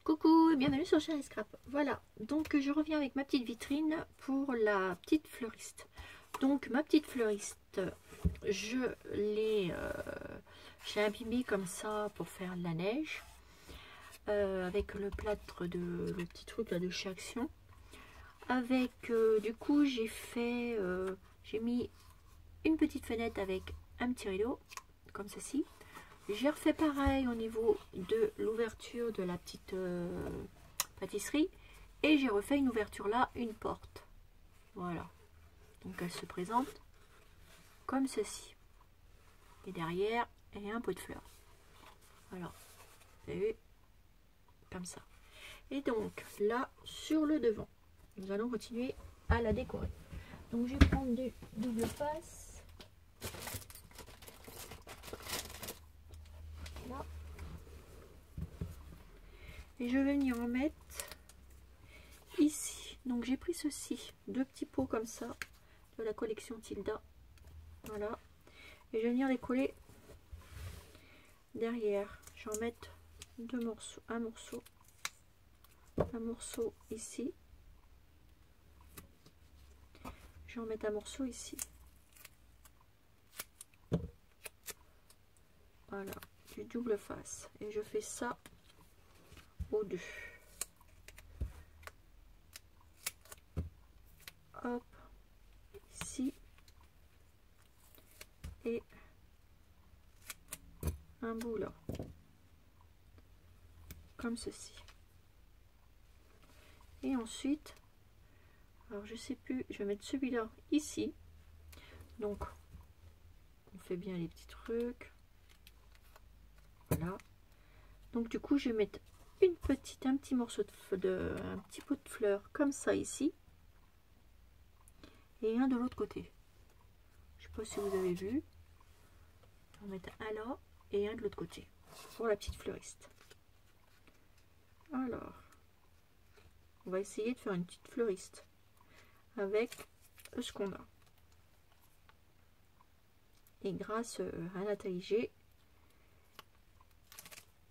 Coucou et bienvenue sur Chérie Scrap. Voilà, donc je reviens avec ma petite vitrine pour la petite fleuriste. Donc ma petite fleuriste, je l'ai j'ai imbibé comme ça pour faire de la neige. Avec le plâtre de le petit truc là de chez Action. Avec du coup j'ai fait j'ai mis une petite fenêtre avec un petit rideau comme ceci. J'ai refait pareil au niveau de l'ouverture de la petite pâtisserie et j'ai refait une ouverture là, une porte. Voilà, donc elle se présente comme ceci. Et derrière, il y a un pot de fleurs. Voilà, vous avez vu, comme ça. Et donc là, sur le devant, nous allons continuer à la décorer. Donc je vais prendre du double face. Là. Et je vais venir en mettre ici. Donc j'ai pris ceci, deux petits pots comme ça de la collection Tilda. Voilà. Et je vais venir les coller derrière. Je vais en mettre deux morceaux, un morceau ici. Je vais en mettre un morceau ici. Voilà, du double face. Et je fais ça aux deux. Hop, ici. Et un bout là. Comme ceci. Et ensuite, alors je sais plus, je vais mettre celui-là ici. Donc, on fait bien les petits trucs. Voilà. Donc du coup, je vais mettre un petit morceau un petit pot de fleurs comme ça ici. Et un de l'autre côté. Je sais pas si vous avez vu. On va mettre un là et un de l'autre côté. Pour la petite fleuriste. Alors, on va essayer de faire une petite fleuriste. Avec ce qu'on a. Et grâce à Nathalie G,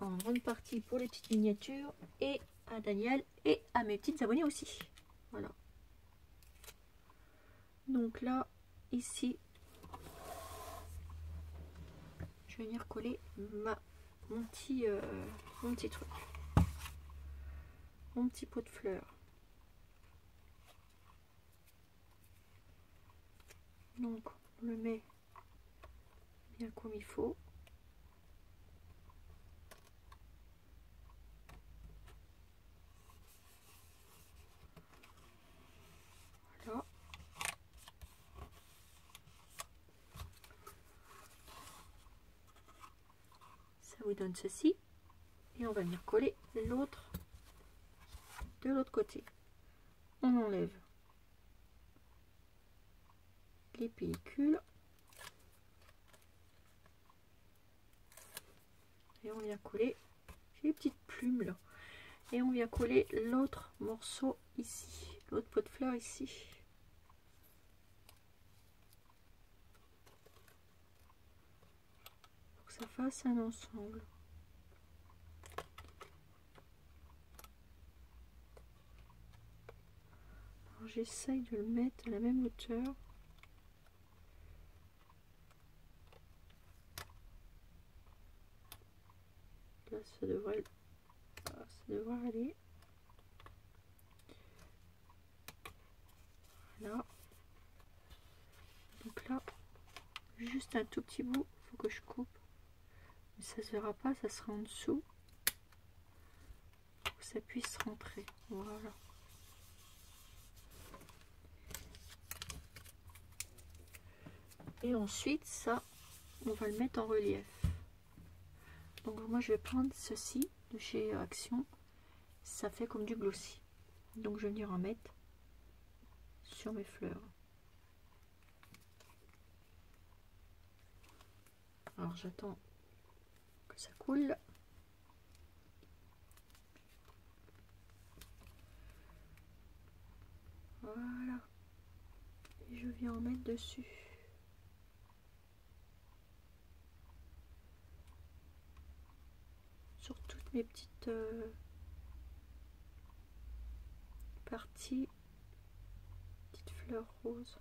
en grande partie pour les petites miniatures, et à Daniel et à mes petites abonnées aussi. Voilà. Donc là, ici, je vais venir coller mon petit truc, mon petit pot de fleurs. Donc on le met bien comme il faut. Voilà. Ça vous donne ceci. Et on va venir coller l'autre de l'autre côté. On enlève les pellicules. Et on vient coller, j'ai les petites plumes là. Et on vient coller l'autre morceau ici, l'autre pot de fleurs ici. Pour que ça fasse un ensemble. Alors j'essaye de le mettre à la même hauteur. Là ça devrait aller. Voilà. Donc là, juste un tout petit bout, il faut que je coupe. Mais ça se verra pas, ça sera en dessous. Pour que ça puisse rentrer. Voilà. Et ensuite, ça, on va le mettre en relief. Donc moi, je vais prendre ceci de chez Action. Ça fait comme du glossy. Donc je vais venir en mettre sur mes fleurs. Alors j'attends que ça coule. Voilà. Et je viens en mettre dessus. Sur toutes mes petites partie, petite fleur rose.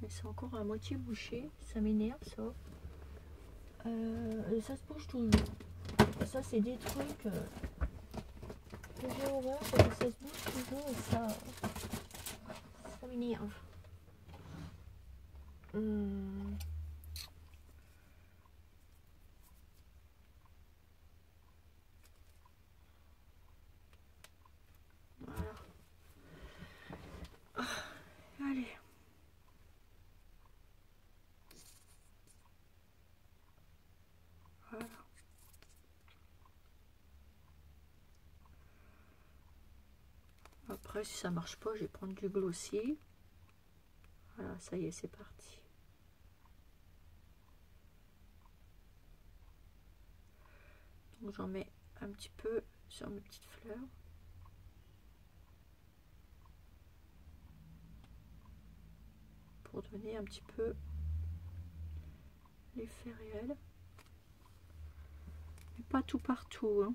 Mais c'est encore à moitié bouché, ça m'énerve ça. Ça se bouge toujours. Ça c'est des trucs que j'ai horreur parce que ça se bouge toujours et ça m'énerve. Voilà. Allez. Voilà. Après, si ça marche pas, je vais prendre du glossy. Voilà, ça y est, c'est parti. Donc j'en mets un petit peu sur mes petites fleurs. Pour donner un petit peu l'effet réel. Mais pas tout partout, hein.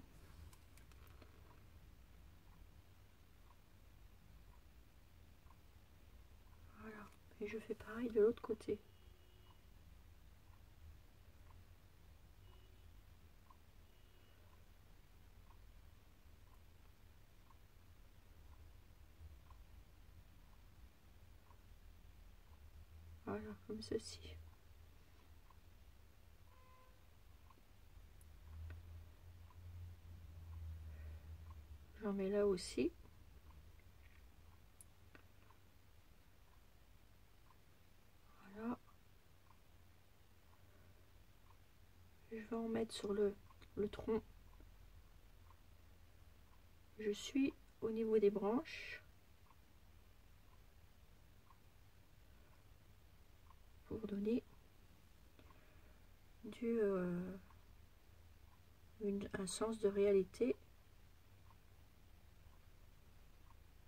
Voilà. Et je fais pareil de l'autre côté. Voilà, comme ceci. J'en mets là aussi. Voilà. Je vais en mettre sur le tronc. Je suis au niveau des branches. Pour donner un sens de réalité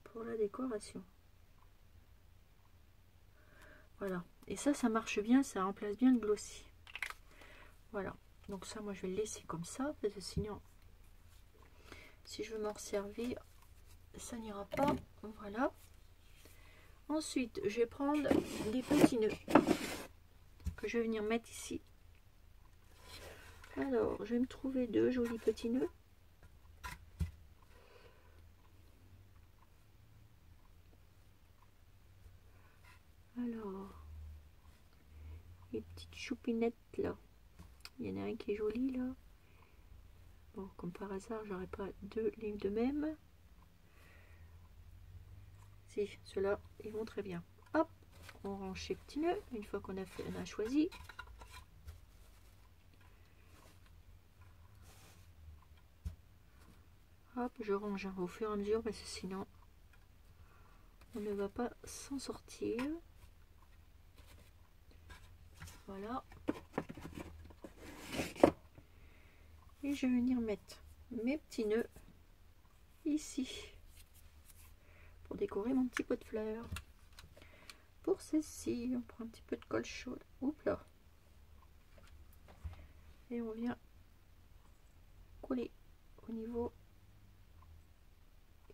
pour la décoration. Voilà, et ça marche bien, ça remplace bien le glossy. Voilà, donc ça moi je vais le laisser comme ça parce que sinon si je veux m'en servir ça n'ira pas. Voilà, ensuite je vais prendre des petits nœuds que je vais venir mettre ici. Alors je vais me trouver deux jolis petits nœuds. Alors, les petites choupinettes là, il y en a un qui est joli là. Bon, comme par hasard, j'aurais pas deux lignes de même. Si, ceux-là, ils vont très bien. Hop, on range ces petits nœuds une fois qu'on a choisi. Hop, je range au fur et à mesure parce que sinon on ne va pas s'en sortir. Voilà. Et je vais venir mettre mes petits nœuds ici pour décorer mon petit pot de fleurs. Pour ceci, on prend un petit peu de colle chaude. Oups là. Et on vient coller au niveau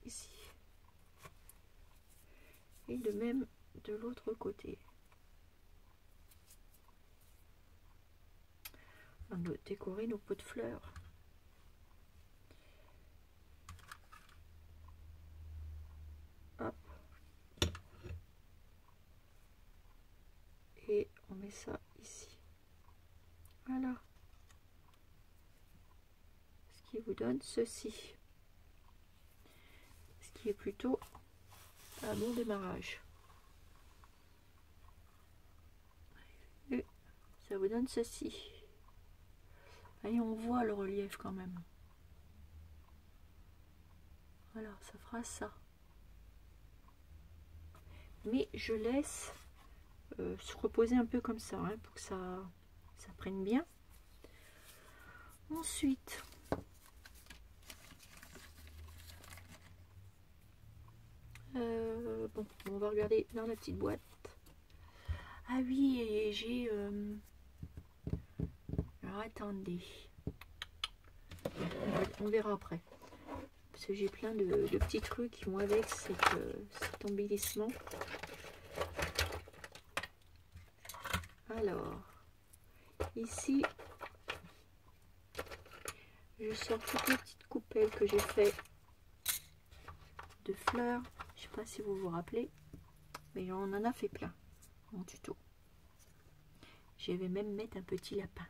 ici. Et de même de l'autre côté. On doit décorer nos pots de fleurs. Hop. Et on met ça ici. Voilà. Ce qui vous donne ceci. Ce qui est plutôt un bon démarrage. Et ça vous donne ceci. Et on voit le relief quand même. Voilà, ça fera ça. Mais je laisse se reposer un peu comme ça, hein, pour que ça prenne bien. Ensuite, bon, on va regarder dans la petite boîte. Ah oui, et j'ai... Alors attendez. On verra après. Parce que j'ai plein de petits trucs qui vont avec cet embellissement. Alors, ici, je sors toutes les petites coupelles que j'ai fait de fleurs. Je sais pas si vous vous rappelez, mais on en a fait plein en tuto. Je vais même mettre un petit lapin.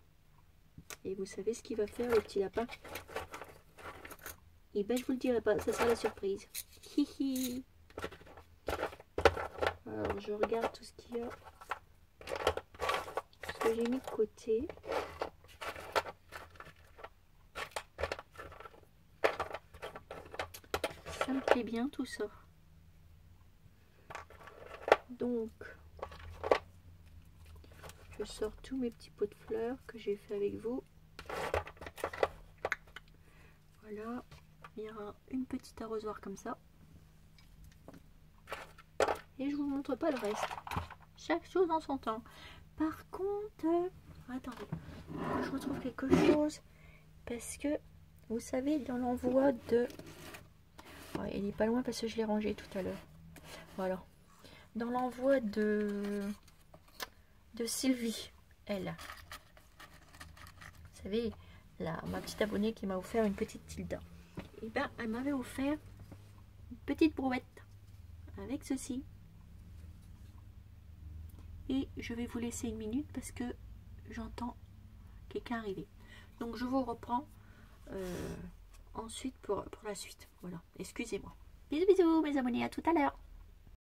Et vous savez ce qu'il va faire le petit lapin? Et ben je vous le dirai pas, ça sera la surprise. Hihi. Alors je regarde tout ce qu'il y a. Ce que j'ai mis de côté. Ça me plaît bien tout ça. Donc je sors tous mes petits pots de fleurs que j'ai fait avec vous. Voilà, il y aura une petite arrosoir comme ça. Et je vous montre pas le reste. Chaque chose en son temps. Par contre, attendez, je retrouve quelque chose. Parce que, vous savez, dans l'envoi de... Ouais, il n'est pas loin parce que je l'ai rangé tout à l'heure. Voilà. Dans l'envoi de Sylvie, elle. Vous savez, ma petite abonnée qui m'a offert une petite Tilda. Et ben, elle m'avait offert une petite brouette avec ceci. Et je vais vous laisser une minute parce que j'entends quelqu'un arriver. Donc je vous reprends ensuite pour la suite. Voilà, excusez-moi. Bisous bisous mes abonnés, à tout à l'heure.